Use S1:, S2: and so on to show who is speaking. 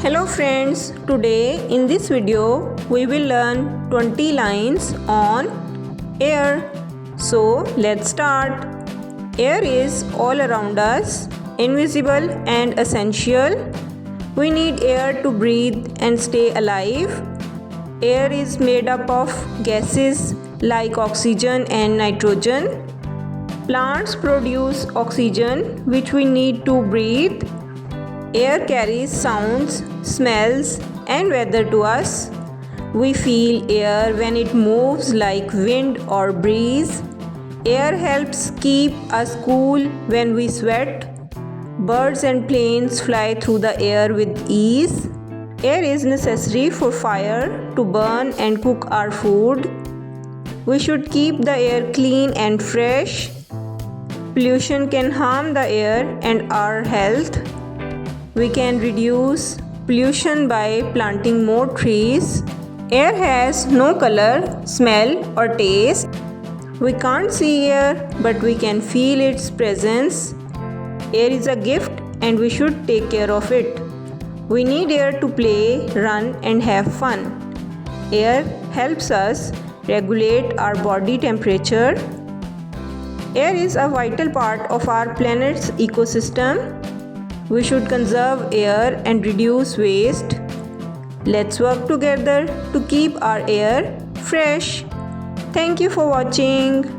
S1: Hello friends, today in this video we will learn 20 lines on air. So let's start. Air is all around us, invisible and essential. We need air to breathe and stay alive. Air is made up of gases like oxygen and nitrogen. Plants produce oxygen which we need to breathe. Air carries sounds, smells and weather to us. We feel air when it moves like wind or breeze. Air helps keep us cool when we sweat. Birds and planes fly through the air with ease. Air is necessary for fire to burn and cook our food. We should keep the air clean and fresh. Pollution can harm the air and our health. We can reduce pollution by planting more trees. Air has no color, smell or taste. We can't see air, but we can feel its presence. Air is a gift and we should take care of it. We need air to play, run and have fun. Air helps us regulate our body temperature. Air is a vital part of our planet's ecosystem. We should conserve air and reduce waste. Let's work together to keep our air fresh. Thank you for watching.